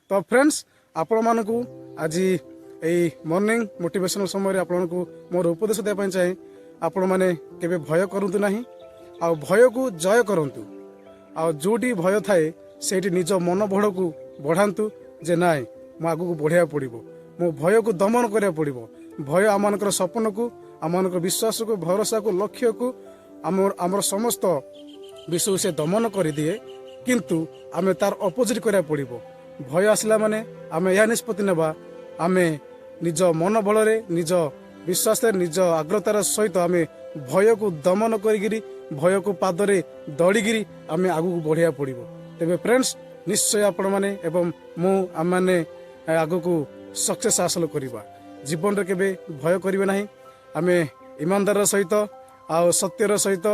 तो फ्रेंड्स आपण मानकु आज यही मॉर्निंग मोटिवेशनल समय आपण को मोर उपदेश देवाई चाहे आपण मैंने केबे भय करंतु नाही आ भय को जय करंतु आ जोटी भय थाए सेठी निज मन बड़ को बढ़ातु जे नाय मो आगु को बढ़िया पड़ो मो भय को दमन करा पड़ो भय आम सपन को आम विश्वास को भरोसा को लक्ष्य को आमर समस्त विषय से दमन कर दिए किंतु आमे तार अपोजिट करा पड़ो भय आसला माने आमे या निष्पत्ति नेबा आमे निज मन बल निज विश्वास निज आग्रतार सहित आमे भय को दमन करी भय को पादरे दौड़िकी आमे आगु को बढ़िया पड़ो तेबे फ्रेंड्स निश्चय आपण माने एवं मु आम माने आगु को सक्सेस हासिल करवा जीवन रे केबे भय करिवे नाही आमे ईमानदार सहित आ सत्यर सहित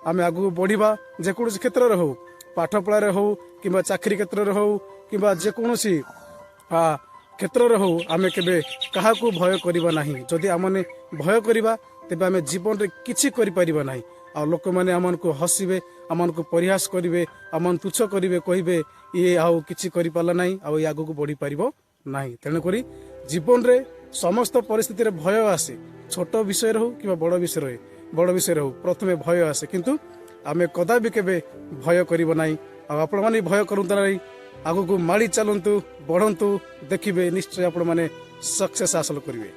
आमे आगु बढ़िबा जेकोसी क्षेत्र रे हो पाठ पढ़ा हो कि चाकरी क्षेत्र रे हो कि जेकोसी क्षेत्र रे हो आमे केबे कहा को भय करिबा नाही जदि आमने भय करिबा तेबे आमे जीवन रे किछि करि परिबा नाही आ लोक माने आमन को हसिबे आमन को परिहास करिवे आमन तुच्छ करिवे कहिबे ये आउ किछि करि पाला नाही आ आगु को बढ़ी पारिबो नाही तेणु करी जीवन रे समस्त परिस्थिति रे भय आसे छोट विषय हो कि बड़ विषय हो प्रथमे भय आसे किंतु आमे कदापि केबे भय करिबो नाही आ आपण माने भय करंतु नाही आगु को माड़ी चलंतु बढ़ंतु देखिबे निश्चय आपण माने सक्सेस हासिल करिवे।